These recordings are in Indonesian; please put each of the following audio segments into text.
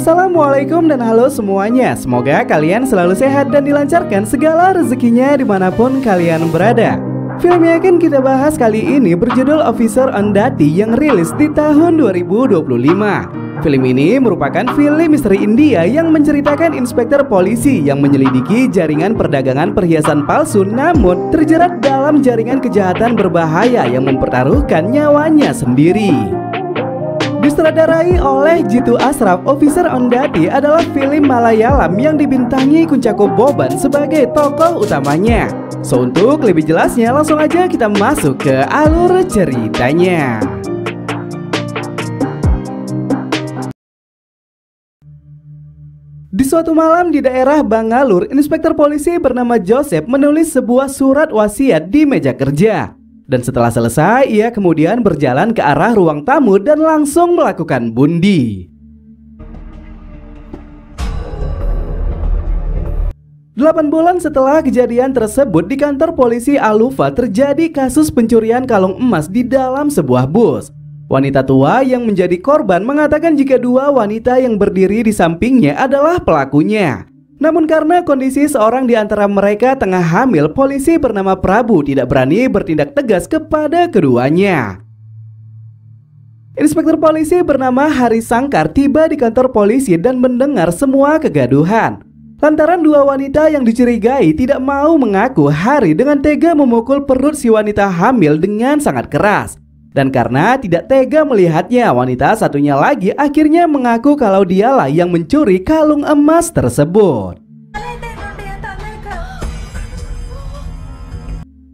Assalamualaikum dan halo semuanya. Semoga kalian selalu sehat dan dilancarkan segala rezekinya dimanapun kalian berada. Film yang akan kita bahas kali ini berjudul Officer on Duty yang rilis di tahun 2025. Film ini merupakan film misteri India yang menceritakan inspektur polisi yang menyelidiki jaringan perdagangan perhiasan palsu namun terjerat dalam jaringan kejahatan berbahaya yang mempertaruhkan nyawanya sendiri. Disutradarai oleh Jitu Ashraf, Officer on Duty adalah film Malayalam yang dibintangi Kunchako Boban sebagai tokoh utamanya. So untuk lebih jelasnya langsung aja kita masuk ke alur ceritanya. Di suatu malam di daerah Bangalore, inspektur polisi bernama Joseph menulis sebuah surat wasiat di meja kerja. Dan setelah selesai, ia kemudian berjalan ke arah ruang tamu dan langsung melakukan bundi. 8 bulan setelah kejadian tersebut, di kantor polisi Aluva terjadi kasus pencurian kalung emas di dalam sebuah bus. Wanita tua yang menjadi korban mengatakan jika dua wanita yang berdiri di sampingnya adalah pelakunya. Namun karena kondisi seorang di antara mereka tengah hamil, polisi bernama Prabu tidak berani bertindak tegas kepada keduanya. Inspektur polisi bernama Hari Sangkar tiba di kantor polisi dan mendengar semua kegaduhan. Lantaran dua wanita yang dicurigai tidak mau mengaku, Hari dengan tega memukul perut si wanita hamil dengan sangat keras. Dan karena tidak tega melihatnya, wanita satunya lagi akhirnya mengaku kalau dialah yang mencuri kalung emas tersebut.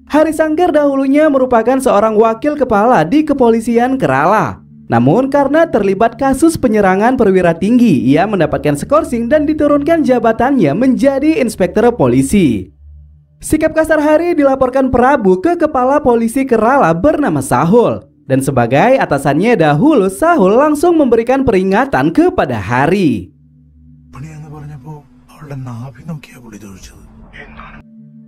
Hari Sangkar dahulunya merupakan seorang wakil kepala di kepolisian Kerala. Namun karena terlibat kasus penyerangan perwira tinggi, ia mendapatkan skorsing dan diturunkan jabatannya menjadi inspektur polisi. Sikap kasar Hari dilaporkan Prabu ke kepala polisi Kerala bernama Sahul. Dan sebagai atasannya dahulu, Sahul langsung memberikan peringatan kepada Hari.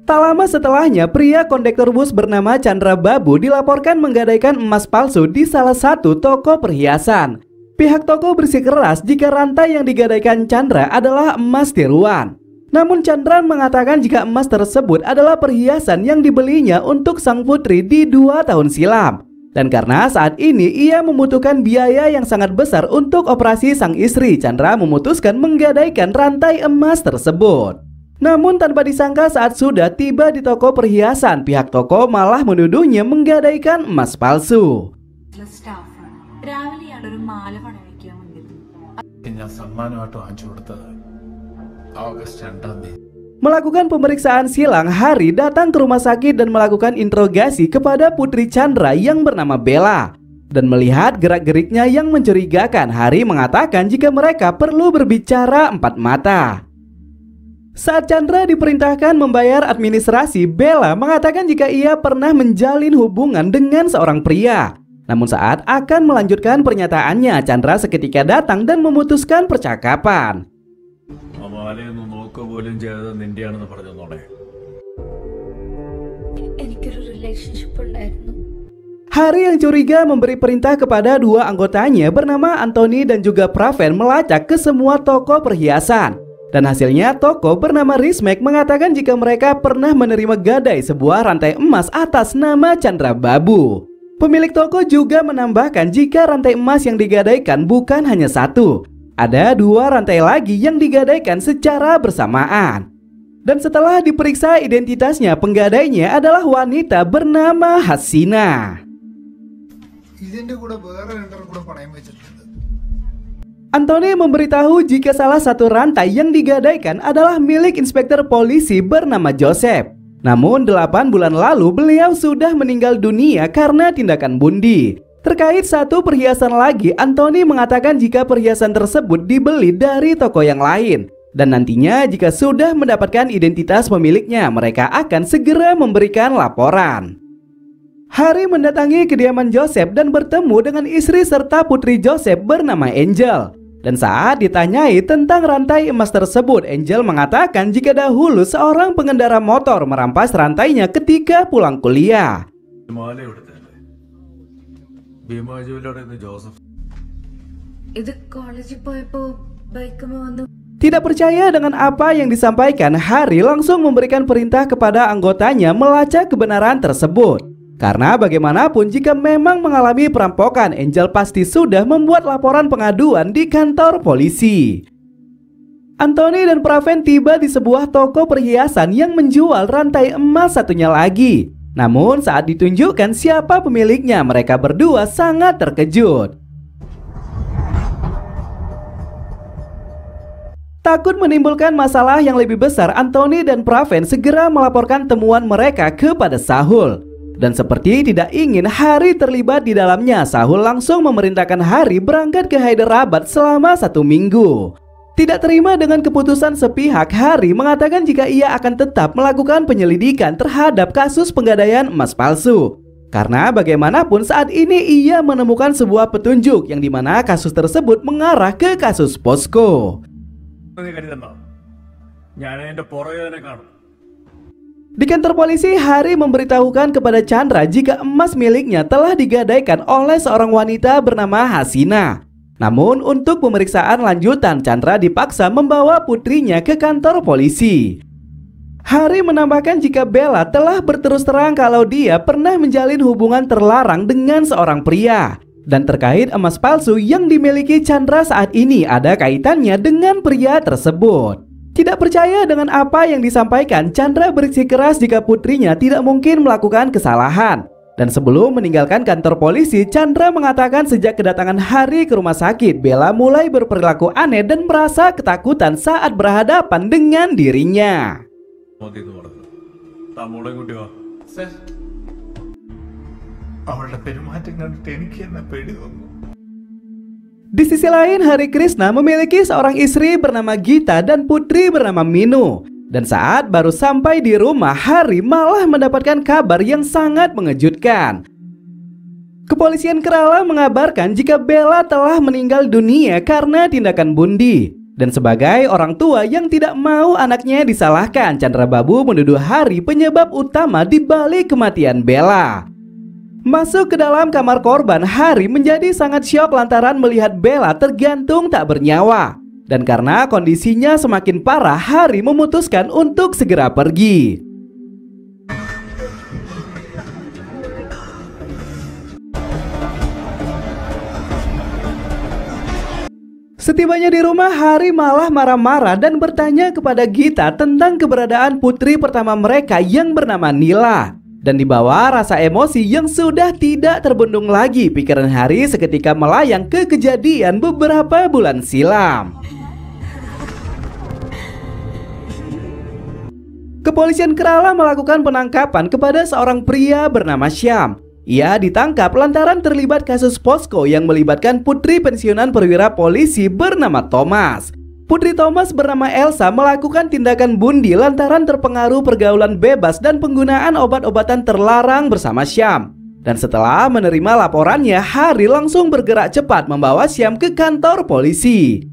Tak lama setelahnya, pria kondektur bus bernama Chandra Babu dilaporkan menggadaikan emas palsu di salah satu toko perhiasan. Pihak toko bersikeras jika rantai yang digadaikan Chandra adalah emas tiruan. Namun Chandra mengatakan jika emas tersebut adalah perhiasan yang dibelinya untuk sang putri di 2 tahun silam. Dan karena saat ini ia membutuhkan biaya yang sangat besar untuk operasi sang istri, Chandra memutuskan menggadaikan rantai emas tersebut. Namun tanpa disangka saat sudah tiba di toko perhiasan, pihak toko malah menuduhnya menggadaikan emas palsu. Melakukan pemeriksaan silang, Hari datang ke rumah sakit dan melakukan interogasi kepada putri Chandra yang bernama Bella. Dan melihat gerak-geriknya yang mencurigakan, Hari mengatakan jika mereka perlu berbicara 4 mata. Saat Chandra diperintahkan membayar administrasi, Bella mengatakan jika ia pernah menjalin hubungan dengan seorang pria. Namun saat akan melanjutkan pernyataannya, Chandra seketika datang dan memutuskan percakapan. Hari yang curiga memberi perintah kepada dua anggotanya bernama Anthony dan juga Praven melacak ke semua toko perhiasan. Dan hasilnya toko bernama Rismek mengatakan jika mereka pernah menerima gadai sebuah rantai emas atas nama Chandra Babu. Pemilik toko juga menambahkan jika rantai emas yang digadaikan bukan hanya satu. Ada 2 rantai lagi yang digadaikan secara bersamaan. Dan setelah diperiksa identitasnya, penggadainya adalah wanita bernama Hasina. Anthony memberitahu jika salah satu rantai yang digadaikan adalah milik inspektur polisi bernama Joseph. Namun 8 bulan lalu beliau sudah meninggal dunia karena tindakan bundi. Terkait satu perhiasan lagi, Anthony mengatakan jika perhiasan tersebut dibeli dari toko yang lain. Dan nantinya jika sudah mendapatkan identitas pemiliknya, mereka akan segera memberikan laporan. Hari mendatangi kediaman Joseph dan bertemu dengan istri serta putri Joseph bernama Angel. Dan saat ditanyai tentang rantai emas tersebut, Angel mengatakan jika dahulu seorang pengendara motor merampas rantainya ketika pulang kuliah. ഇത് കോളേജിൽ പോയപ്പോ Baik, kamu untuk Tidak percaya dengan apa yang disampaikan, Hari langsung memberikan perintah kepada anggotanya melacak kebenaran tersebut. Karena bagaimanapun jika memang mengalami perampokan, Angel pasti sudah membuat laporan pengaduan di kantor polisi. Anthony dan Praven tiba di sebuah toko perhiasan yang menjual rantai emas satunya lagi. Namun saat ditunjukkan siapa pemiliknya, mereka berdua sangat terkejut. Takut menimbulkan masalah yang lebih besar, Anthony dan Praven segera melaporkan temuan mereka kepada Sahul. Dan seperti tidak ingin Hari terlibat di dalamnya, Sahul langsung memerintahkan Hari berangkat ke Hyderabad selama 1 minggu. Tidak terima dengan keputusan sepihak, Hari mengatakan jika ia akan tetap melakukan penyelidikan terhadap kasus penggadaian emas palsu. Karena bagaimanapun saat ini ia menemukan sebuah petunjuk yang dimana kasus tersebut mengarah ke kasus Posko. Di kantor polisi, Hari memberitahukan kepada Chandra jika emas miliknya telah digadaikan oleh seorang wanita bernama Hasina. Namun untuk pemeriksaan lanjutan, Chandra dipaksa membawa putrinya ke kantor polisi. Hari menambahkan jika Bella telah berterus terang kalau dia pernah menjalin hubungan terlarang dengan seorang pria. Dan terkait emas palsu yang dimiliki Chandra saat ini ada kaitannya dengan pria tersebut. Tidak percaya dengan apa yang disampaikan, Chandra bersikeras jika putrinya tidak mungkin melakukan kesalahan. Dan sebelum meninggalkan kantor polisi, Chandra mengatakan sejak kedatangan Hari ke rumah sakit, Bella mulai berperilaku aneh dan merasa ketakutan saat berhadapan dengan dirinya. Di sisi lain, Hari Krishna memiliki seorang istri bernama Gita dan putri bernama Minu. Dan saat baru sampai di rumah, Hari malah mendapatkan kabar yang sangat mengejutkan. Kepolisian Kerala mengabarkan jika Bella telah meninggal dunia karena tindakan bunuh. Dan sebagai orang tua yang tidak mau anaknya disalahkan, Chandra Babu menuduh Hari penyebab utama di balik kematian Bella. Masuk ke dalam kamar korban, Hari menjadi sangat syok lantaran melihat Bella tergantung tak bernyawa. Dan karena kondisinya semakin parah, Hari memutuskan untuk segera pergi. Setibanya di rumah, Hari malah marah-marah dan bertanya kepada Gita tentang keberadaan putri pertama mereka yang bernama Nila. Dan dibawa rasa emosi yang sudah tidak terbendung lagi, pikiran Hari seketika melayang ke kejadian beberapa bulan silam. Kepolisian Kerala melakukan penangkapan kepada seorang pria bernama Syam. Ia ditangkap lantaran terlibat kasus Posko yang melibatkan putri pensiunan perwira polisi bernama Thomas. Putri Thomas bernama Elsa melakukan tindakan bunuh lantaran terpengaruh pergaulan bebas dan penggunaan obat-obatan terlarang bersama Syam. Dan setelah menerima laporannya, Hari langsung bergerak cepat membawa Syam ke kantor polisi.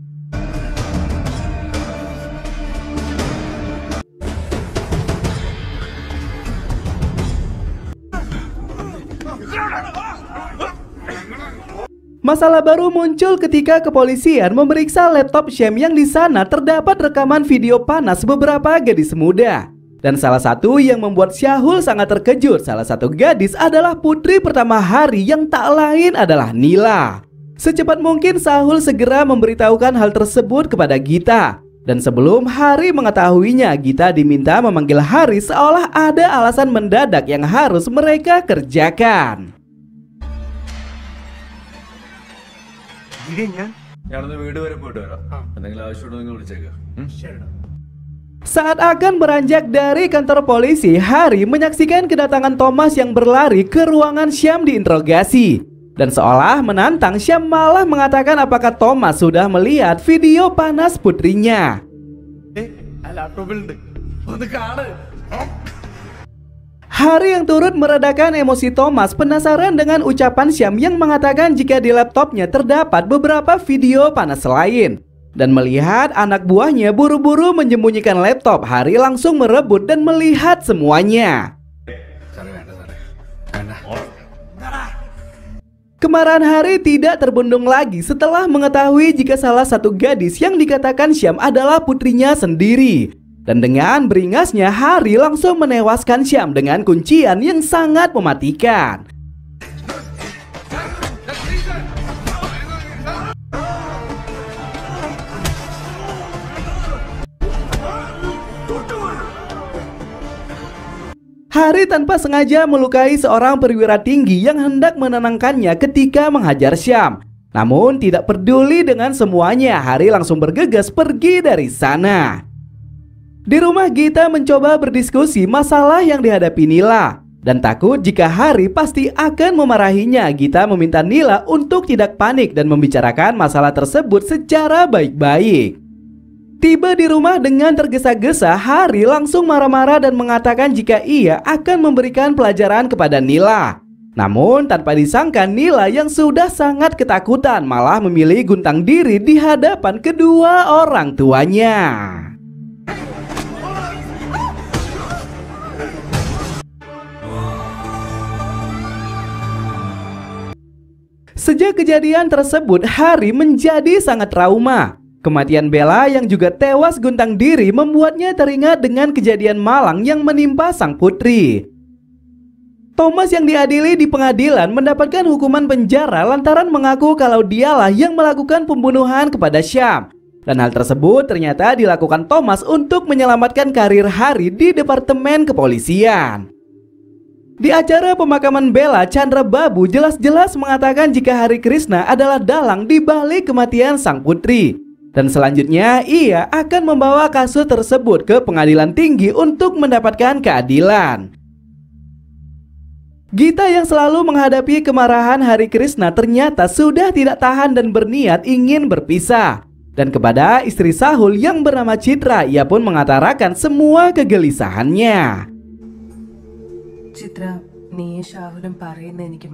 Masalah baru muncul ketika kepolisian memeriksa laptop Syam yang di sana terdapat rekaman video panas beberapa gadis muda. Dan salah satu yang membuat Syahul sangat terkejut, salah satu gadis adalah putri pertama Hari yang tak lain adalah Nila. Secepat mungkin Syahul segera memberitahukan hal tersebut kepada Gita. Dan sebelum Hari mengetahuinya, Gita diminta memanggil Hari seolah ada alasan mendadak yang harus mereka kerjakan. Saat akan beranjak dari kantor polisi, Hari menyaksikan kedatangan Thomas yang berlari ke ruangan Syam diinterogasi. Dan seolah menantang, Syam malah mengatakan apakah Thomas sudah melihat video panas putrinya. Hari yang turut meredakan emosi Thomas penasaran dengan ucapan Syam yang mengatakan jika di laptopnya terdapat beberapa video panas lain. Dan melihat anak buahnya buru-buru menyembunyikan laptop, Hari langsung merebut dan melihat semuanya. Kemarahan Hari tidak terbendung lagi setelah mengetahui jika salah satu gadis yang dikatakan Syam adalah putrinya sendiri. Dan dengan beringasnya, Hari langsung menewaskan Syam dengan kuncian yang sangat mematikan. Hari tanpa sengaja melukai seorang perwira tinggi yang hendak menenangkannya ketika menghajar Syam. Namun tidak peduli dengan semuanya, Hari langsung bergegas pergi dari sana. Di rumah Gita mencoba berdiskusi masalah yang dihadapi Nila. Dan takut jika Hari pasti akan memarahinya, Gita meminta Nila untuk tidak panik dan membicarakan masalah tersebut secara baik-baik. Tiba di rumah dengan tergesa-gesa, Hari langsung marah-marah dan mengatakan jika ia akan memberikan pelajaran kepada Nila. Namun tanpa disangka, Nila yang sudah sangat ketakutan malah memilih guntang diri di hadapan kedua orang tuanya. Sejak kejadian tersebut, Hari menjadi sangat trauma. Kematian Bella yang juga tewas guntang diri membuatnya teringat dengan kejadian malang yang menimpa sang putri. Thomas yang diadili di pengadilan mendapatkan hukuman penjara lantaran mengaku kalau dialah yang melakukan pembunuhan kepada Syam. Dan hal tersebut ternyata dilakukan Thomas untuk menyelamatkan karir Hari di Departemen Kepolisian. Di acara pemakaman Bella, Chandra Babu jelas-jelas mengatakan jika Hari Krishna adalah dalang di balik kematian sang putri. Dan selanjutnya ia akan membawa kasus tersebut ke pengadilan tinggi untuk mendapatkan keadilan. Gita yang selalu menghadapi kemarahan Hari Krishna ternyata sudah tidak tahan dan berniat ingin berpisah. Dan kepada istri Sahul yang bernama Citra, ia pun mengutarakan semua kegelisahannya. Citra, nih Sahulum പറയുന്നത് എനിക്ക്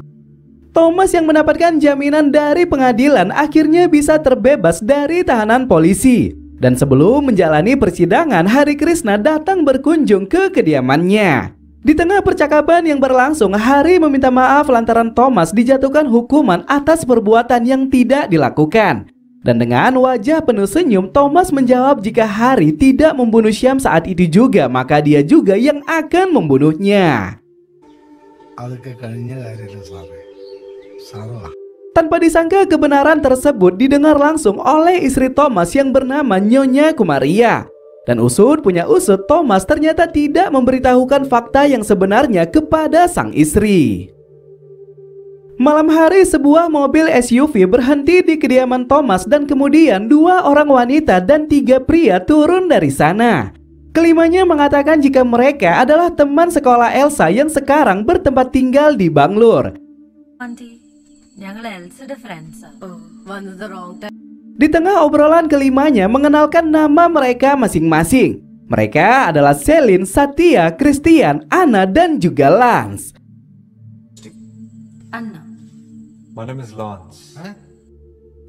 Thomas yang mendapatkan jaminan dari pengadilan akhirnya bisa terbebas dari tahanan polisi. Dan sebelum menjalani persidangan, Hari Krishna datang berkunjung ke kediamannya. Di tengah percakapan yang berlangsung, Hari meminta maaf lantaran Thomas dijatuhkan hukuman atas perbuatan yang tidak dilakukan. Dan dengan wajah penuh senyum, Thomas menjawab jika Hari tidak membunuh Syam saat itu juga, maka dia juga yang akan membunuhnya. Tanpa disangka kebenaran tersebut didengar langsung oleh istri Thomas yang bernama Nyonya Kumaria. Dan usut punya usut, Thomas ternyata tidak memberitahukan fakta yang sebenarnya kepada sang istri. Malam hari sebuah mobil SUV berhenti di kediaman Thomas dan kemudian 2 orang wanita dan 3 pria turun dari sana. Kelimanya mengatakan jika mereka adalah teman sekolah Elsa yang sekarang bertempat tinggal di Bangalore. Di tengah obrolan kelimanya mengenalkan nama mereka masing-masing. Mereka adalah Celine, Satya, Christian, Anna, dan juga Lance. Anna. My name is Lance.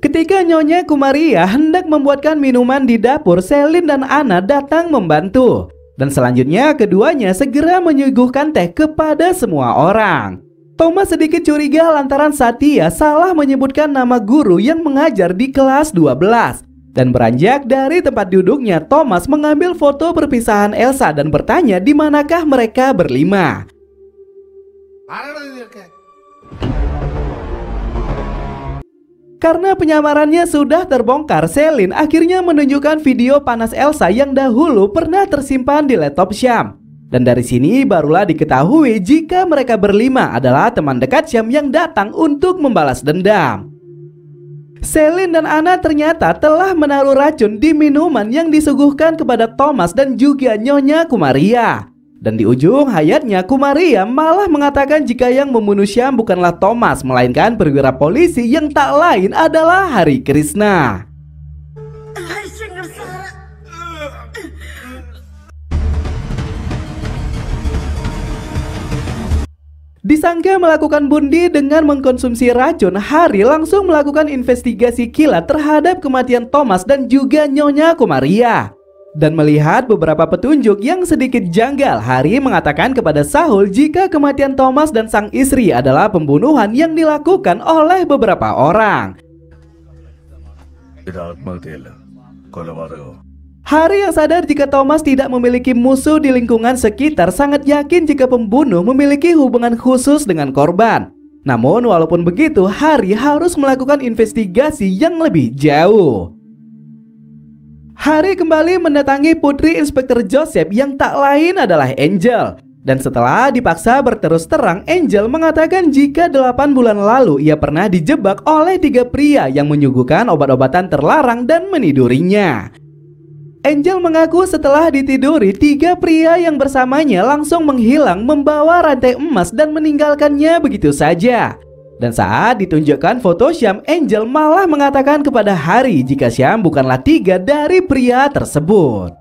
Ketika Nyonya Kumaria hendak membuatkan minuman di dapur, Celine dan Anna datang membantu. Dan selanjutnya keduanya segera menyuguhkan teh kepada semua orang. Thomas sedikit curiga lantaran Satya salah menyebutkan nama guru yang mengajar di kelas 12. Dan beranjak dari tempat duduknya, Thomas mengambil foto perpisahan Elsa dan bertanya di manakah mereka berlima. Karena penyamarannya sudah terbongkar, Celine akhirnya menunjukkan video panas Elsa yang dahulu pernah tersimpan di laptop Syam. Dan dari sini barulah diketahui jika mereka berlima adalah teman dekat Syam yang datang untuk membalas dendam. Celine dan Anna ternyata telah menaruh racun di minuman yang disuguhkan kepada Thomas dan juga Nyonya Kumaria. Dan di ujung hayatnya, Kumaria malah mengatakan jika yang membunuh Syam bukanlah Thomas, melainkan perwira polisi yang tak lain adalah Hari Krishna. Disangka melakukan bunuh dengan mengkonsumsi racun, Hari langsung melakukan investigasi kilat terhadap kematian Thomas dan juga Nyonya Kumaria. Dan melihat beberapa petunjuk yang sedikit janggal, Hari mengatakan kepada Saul jika kematian Thomas dan sang istri adalah pembunuhan yang dilakukan oleh beberapa orang. Hari yang sadar jika Thomas tidak memiliki musuh di lingkungan sekitar sangat yakin jika pembunuh memiliki hubungan khusus dengan korban. Namun walaupun begitu, Hari harus melakukan investigasi yang lebih jauh. Hari kembali mendatangi putri Inspektur Joseph yang tak lain adalah Angel. Dan setelah dipaksa berterus terang, Angel mengatakan jika 8 bulan lalu ia pernah dijebak oleh 3 pria yang menyuguhkan obat-obatan terlarang dan menidurinya. Angel mengaku setelah ditiduri, 3 pria yang bersamanya langsung menghilang membawa rantai emas dan meninggalkannya begitu saja. Dan saat ditunjukkan foto Syam, Angel malah mengatakan kepada Hari jika Syam bukanlah 3 dari pria tersebut.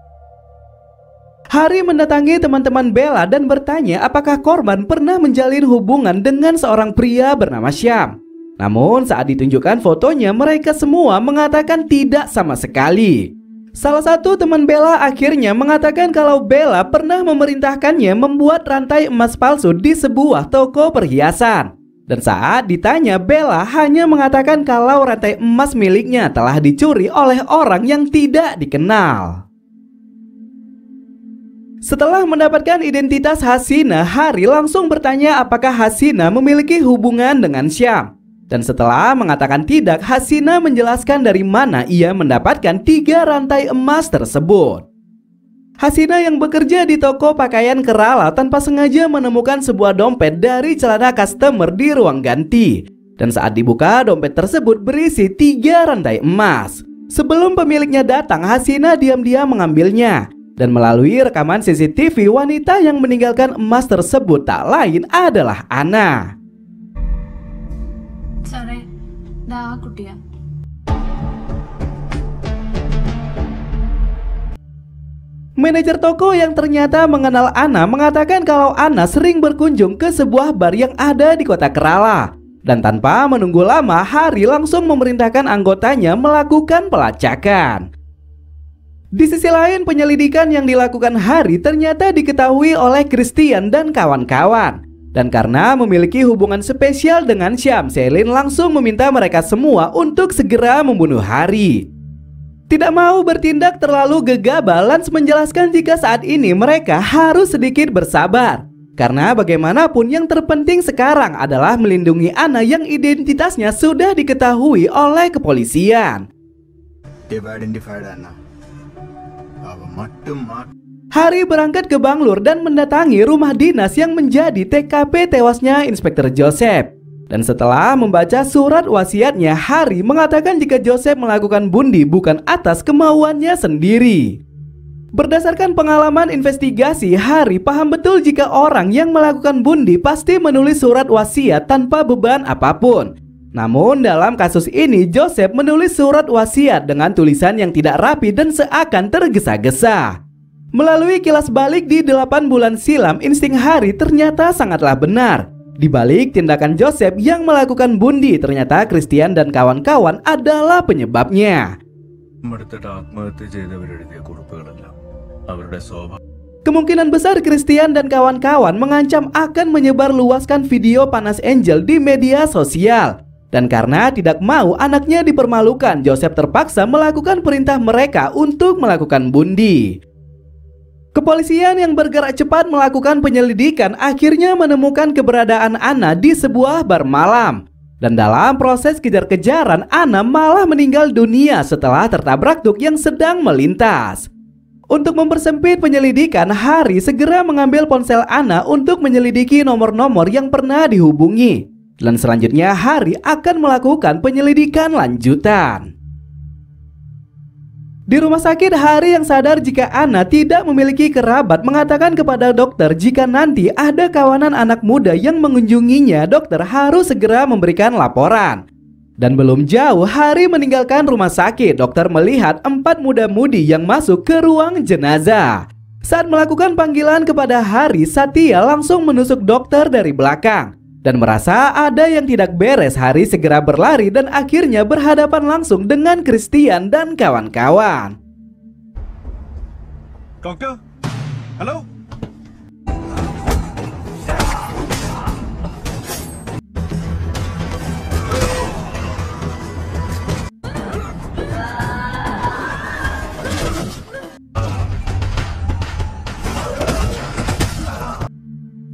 Hari mendatangi teman-teman Bella dan bertanya apakah korban pernah menjalin hubungan dengan seorang pria bernama Syam. Namun saat ditunjukkan fotonya, mereka semua mengatakan tidak sama sekali. Salah satu teman Bella akhirnya mengatakan kalau Bella pernah memerintahkannya membuat rantai emas palsu di sebuah toko perhiasan. Dan saat ditanya, Bella hanya mengatakan kalau rantai emas miliknya telah dicuri oleh orang yang tidak dikenal. Setelah mendapatkan identitas Hasina, Hari langsung bertanya apakah Hasina memiliki hubungan dengan Syam. Dan setelah mengatakan tidak, Hasina menjelaskan dari mana ia mendapatkan 3 rantai emas tersebut. Hasina yang bekerja di toko pakaian Kerala tanpa sengaja menemukan sebuah dompet dari celana customer di ruang ganti. Dan saat dibuka, dompet tersebut berisi 3 rantai emas. Sebelum pemiliknya datang, Hasina diam-diam mengambilnya. Dan melalui rekaman CCTV, wanita yang meninggalkan emas tersebut tak lain adalah Anna. Sorry, dah kutia. Manajer toko yang ternyata mengenal Anna mengatakan kalau Anna sering berkunjung ke sebuah bar yang ada di kota Kerala. Dan tanpa menunggu lama, Hari langsung memerintahkan anggotanya melakukan pelacakan. Di sisi lain, penyelidikan yang dilakukan Hari ternyata diketahui oleh Christian dan kawan-kawan. Dan karena memiliki hubungan spesial dengan Syam, Selin langsung meminta mereka semua untuk segera membunuh Hari. Tidak mau bertindak terlalu gegabah, Lance menjelaskan jika saat ini mereka harus sedikit bersabar. Karena bagaimanapun yang terpenting sekarang adalah melindungi Anna yang identitasnya sudah diketahui oleh kepolisian. Hari berangkat ke Bangalore dan mendatangi rumah dinas yang menjadi TKP tewasnya Inspektur Joseph. Dan setelah membaca surat wasiatnya, Hari mengatakan jika Joseph melakukan bunuh bukan atas kemauannya sendiri. Berdasarkan pengalaman investigasi, Hari paham betul jika orang yang melakukan bunuh pasti menulis surat wasiat tanpa beban apapun. Namun dalam kasus ini, Joseph menulis surat wasiat dengan tulisan yang tidak rapi dan seakan tergesa-gesa. Melalui kilas balik di 8 bulan silam, insting Hari ternyata sangatlah benar. Di balik tindakan Joseph yang melakukan bunuh, ternyata Christian dan kawan-kawan adalah penyebabnya. Kemungkinan besar Christian dan kawan-kawan mengancam akan menyebarluaskan video panas Angel di media sosial. Dan karena tidak mau anaknya dipermalukan, Joseph terpaksa melakukan perintah mereka untuk melakukan bunuh. Kepolisian yang bergerak cepat melakukan penyelidikan akhirnya menemukan keberadaan Anna di sebuah bar malam. Dan dalam proses kejar-kejaran, Anna malah meninggal dunia setelah tertabrak truk yang sedang melintas. Untuk mempersempit penyelidikan, Hari segera mengambil ponsel Anna untuk menyelidiki nomor-nomor yang pernah dihubungi. Dan selanjutnya Hari akan melakukan penyelidikan lanjutan. Di rumah sakit, Hari yang sadar jika Anna tidak memiliki kerabat mengatakan kepada dokter jika nanti ada kawanan anak muda yang mengunjunginya, dokter harus segera memberikan laporan. Dan belum jauh Hari meninggalkan rumah sakit, dokter melihat 4 muda-mudi yang masuk ke ruang jenazah. Saat melakukan panggilan kepada Hari, Satya langsung menusuk dokter dari belakang. Dan merasa ada yang tidak beres, Hari segera berlari dan akhirnya berhadapan langsung dengan Christian dan kawan-kawan. Doctor? Hello?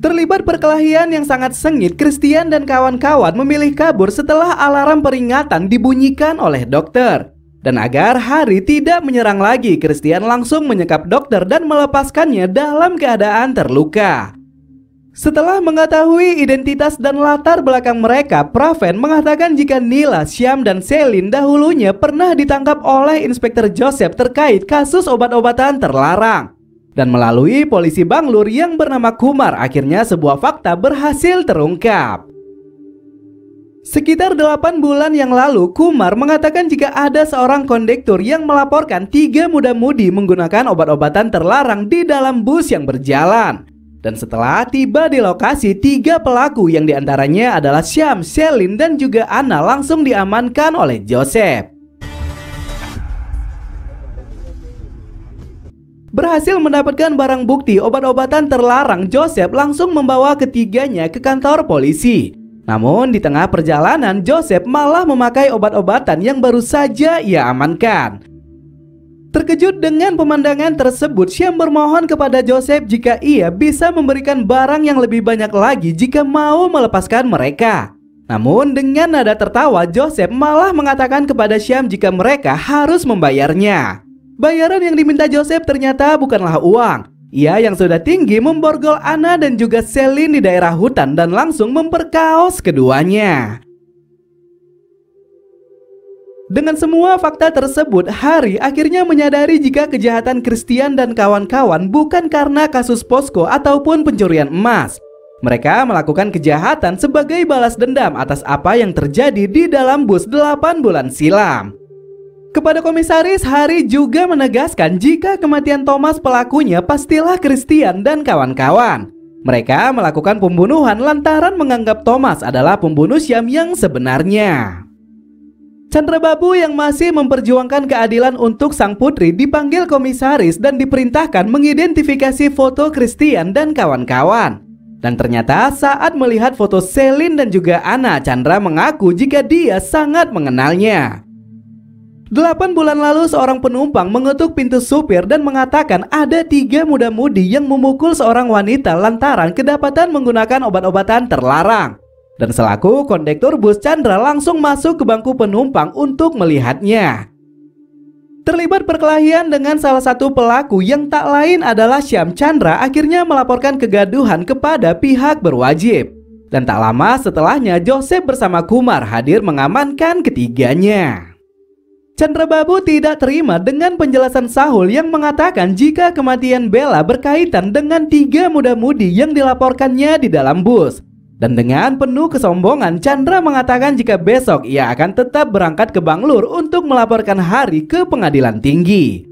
Terlibat perkelahian yang sangat sengit, Christian dan kawan-kawan memilih kabur setelah alarm peringatan dibunyikan oleh dokter. Dan agar Harry tidak menyerang lagi, Christian langsung menyekap dokter dan melepaskannya dalam keadaan terluka. Setelah mengetahui identitas dan latar belakang mereka, Praven mengatakan jika Nila, Syam, dan Selin dahulunya pernah ditangkap oleh Inspektur Joseph terkait kasus obat-obatan terlarang. Dan melalui polisi Banglur yang bernama Kumar, akhirnya sebuah fakta berhasil terungkap. Sekitar 8 bulan yang lalu, Kumar mengatakan jika ada seorang kondektur yang melaporkan 3 muda-mudi menggunakan obat-obatan terlarang di dalam bus yang berjalan. Dan setelah tiba di lokasi, 3 pelaku yang diantaranya adalah Syam, Selin, dan juga Anna langsung diamankan oleh Joseph. Berhasil mendapatkan barang bukti obat-obatan terlarang, Joseph langsung membawa ketiganya ke kantor polisi. Namun di tengah perjalanan, Joseph malah memakai obat-obatan yang baru saja ia amankan. Terkejut dengan pemandangan tersebut, Syam bermohon kepada Joseph jika ia bisa memberikan barang yang lebih banyak lagi jika mau melepaskan mereka. Namun dengan nada tertawa, Joseph malah mengatakan kepada Syam jika mereka harus membayarnya. Bayaran yang diminta Joseph ternyata bukanlah uang. Ia yang sudah tinggi memborgol Anna dan juga Selin di daerah hutan dan langsung memperkaos keduanya. Dengan semua fakta tersebut, Harry akhirnya menyadari jika kejahatan Christian dan kawan-kawan bukan karena kasus Posko ataupun pencurian emas. Mereka melakukan kejahatan sebagai balas dendam atas apa yang terjadi di dalam bus 8 bulan silam. Kepada komisaris, Harry juga menegaskan jika kematian Thomas pelakunya pastilah Christian dan kawan-kawan. Mereka melakukan pembunuhan lantaran menganggap Thomas adalah pembunuh Syam yang sebenarnya. Chandra Babu yang masih memperjuangkan keadilan untuk sang putri dipanggil komisaris dan diperintahkan mengidentifikasi foto Christian dan kawan-kawan. Dan ternyata saat melihat foto Selin dan juga Anna, Chandra mengaku jika dia sangat mengenalnya. 8 bulan lalu seorang penumpang mengetuk pintu supir dan mengatakan ada 3 muda-mudi yang memukul seorang wanita lantaran kedapatan menggunakan obat-obatan terlarang. Dan selaku kondektur bus, Chandra langsung masuk ke bangku penumpang untuk melihatnya. Terlibat perkelahian dengan salah satu pelaku yang tak lain adalah Syam, Chandra akhirnya melaporkan kegaduhan kepada pihak berwajib. Dan tak lama setelahnya Joseph bersama Kumar hadir mengamankan ketiganya. Chandra Babu tidak terima dengan penjelasan Sahul yang mengatakan jika kematian Bella berkaitan dengan 3 muda-mudi yang dilaporkannya di dalam bus. Dan dengan penuh kesombongan, Chandra mengatakan jika besok ia akan tetap berangkat ke Banglur untuk melaporkan Harry ke pengadilan tinggi.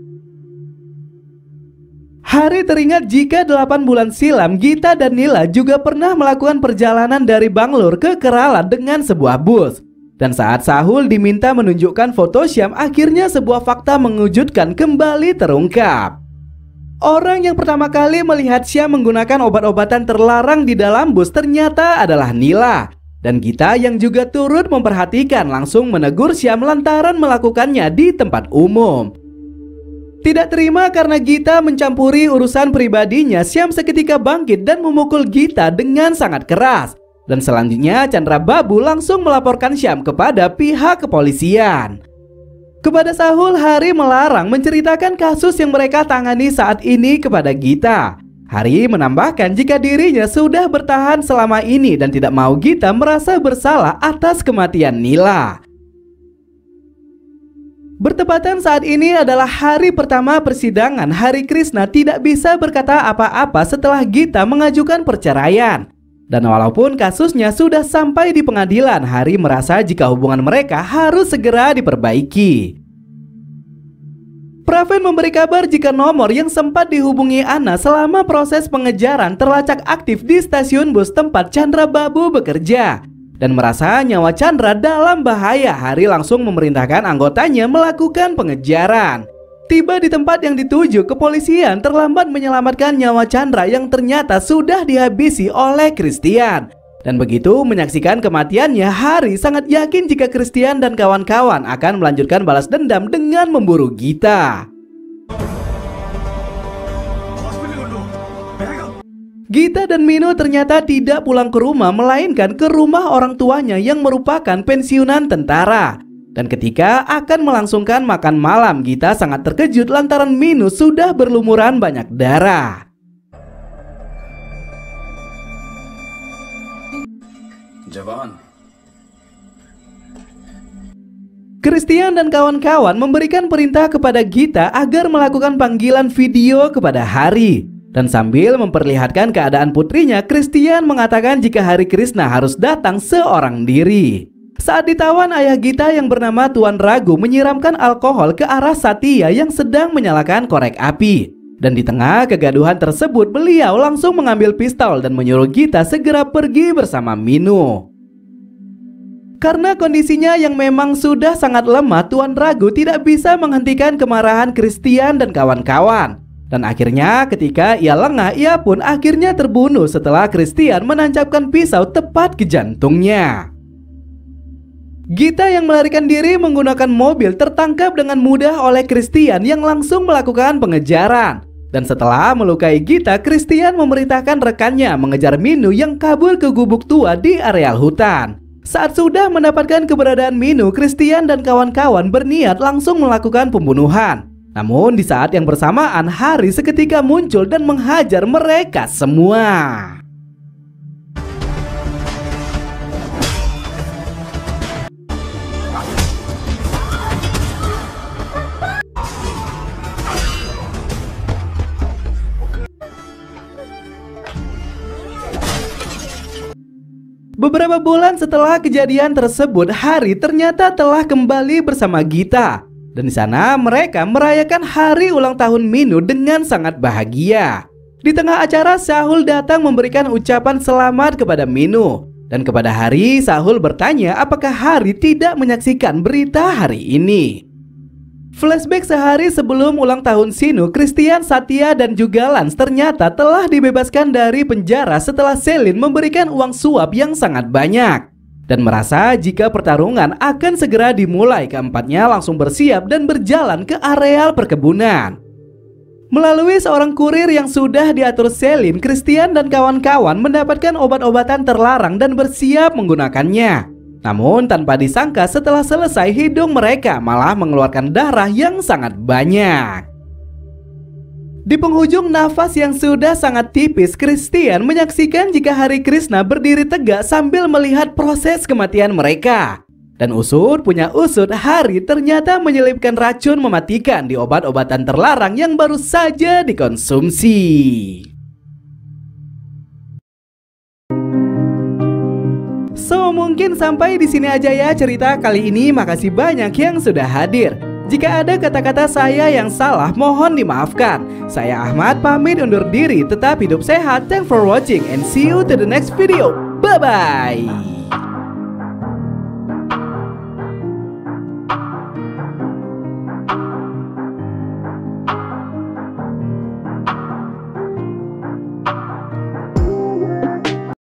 Harry teringat jika 8 bulan silam Gita dan Nila juga pernah melakukan perjalanan dari Banglur ke Kerala dengan sebuah bus. Dan saat Sahul diminta menunjukkan foto Syam, akhirnya sebuah fakta mengejutkan kembali terungkap. Orang yang pertama kali melihat Syam menggunakan obat-obatan terlarang di dalam bus ternyata adalah Nila. Dan Gita yang juga turut memperhatikan langsung menegur Syam lantaran melakukannya di tempat umum. Tidak terima karena Gita mencampuri urusan pribadinya, Syam seketika bangkit dan memukul Gita dengan sangat keras. Dan selanjutnya Chandra Babu langsung melaporkan Syam kepada pihak kepolisian. Kepada Sahul, Harry melarang menceritakan kasus yang mereka tangani saat ini kepada Gita. Harry menambahkan jika dirinya sudah bertahan selama ini dan tidak mau Gita merasa bersalah atas kematian Nila. Bertepatan saat ini adalah hari pertama persidangan. Hari Krishna tidak bisa berkata apa-apa setelah Gita mengajukan perceraian. Dan walaupun kasusnya sudah sampai di pengadilan, Harry merasa jika hubungan mereka harus segera diperbaiki. Praven memberi kabar jika nomor yang sempat dihubungi Anna selama proses pengejaran terlacak aktif di stasiun bus tempat Chandra Babu bekerja. Dan merasa nyawa Chandra dalam bahaya, Harry langsung memerintahkan anggotanya melakukan pengejaran. Tiba di tempat yang dituju, kepolisian terlambat menyelamatkan nyawa Chandra yang ternyata sudah dihabisi oleh Christian. Dan begitu menyaksikan kematiannya, Hari sangat yakin jika Christian dan kawan-kawan akan melanjutkan balas dendam dengan memburu Gita. Gita dan Minu ternyata tidak pulang ke rumah, melainkan ke rumah orang tuanya yang merupakan pensiunan tentara. Dan ketika akan melangsungkan makan malam, Gita sangat terkejut lantaran Minu sudah berlumuran banyak darah. Jawan. Christian dan kawan-kawan memberikan perintah kepada Gita agar melakukan panggilan video kepada Hari. Dan sambil memperlihatkan keadaan putrinya, Christian mengatakan jika Hari Krishna harus datang seorang diri. Saat ditawan, ayah Gita yang bernama Tuan Ragu menyiramkan alkohol ke arah Satya yang sedang menyalakan korek api. Dan di tengah kegaduhan tersebut, beliau langsung mengambil pistol dan menyuruh Gita segera pergi bersama Minu. Karena kondisinya yang memang sudah sangat lemah, Tuan Ragu tidak bisa menghentikan kemarahan Christian dan kawan-kawan. Dan akhirnya ketika ia lengah, ia pun akhirnya terbunuh setelah Christian menancapkan pisau tepat ke jantungnya. Gita yang melarikan diri menggunakan mobil tertangkap dengan mudah oleh Christian yang langsung melakukan pengejaran. Dan setelah melukai Gita, Christian memerintahkan rekannya mengejar Minu yang kabur ke gubuk tua di areal hutan. Saat sudah mendapatkan keberadaan Minu, Christian dan kawan-kawan berniat langsung melakukan pembunuhan. Namun di saat yang bersamaan, Hari seketika muncul dan menghajar mereka semua. Beberapa bulan setelah kejadian tersebut, Hari ternyata telah kembali bersama Gita. Dan di sana mereka merayakan hari ulang tahun Minu dengan sangat bahagia. Di tengah acara, Sahul datang memberikan ucapan selamat kepada Minu. Dan kepada Hari, Sahul bertanya apakah Hari tidak menyaksikan berita hari ini. Flashback sehari sebelum ulang tahun Sinu, Christian, Satya, dan juga Lance ternyata telah dibebaskan dari penjara setelah Selin memberikan uang suap yang sangat banyak. Dan merasa jika pertarungan akan segera dimulai, keempatnya langsung bersiap dan berjalan ke areal perkebunan. Melalui seorang kurir yang sudah diatur Selin, Christian dan kawan-kawan mendapatkan obat-obatan terlarang dan bersiap menggunakannya. Namun tanpa disangka setelah selesai, hidung mereka malah mengeluarkan darah yang sangat banyak. Di penghujung nafas yang sudah sangat tipis, Christian menyaksikan jika Hari Krishna berdiri tegak sambil melihat proses kematian mereka. Dan usut punya usut, Hari ternyata menyelipkan racun mematikan di obat-obatan terlarang yang baru saja dikonsumsi. So, mungkin sampai di sini aja ya cerita kali ini. Makasih banyak yang sudah hadir. Jika ada kata-kata saya yang salah, mohon dimaafkan. Saya Ahmad pamit undur diri. Tetap hidup sehat. Thanks for watching and see you to the next video. Bye-bye.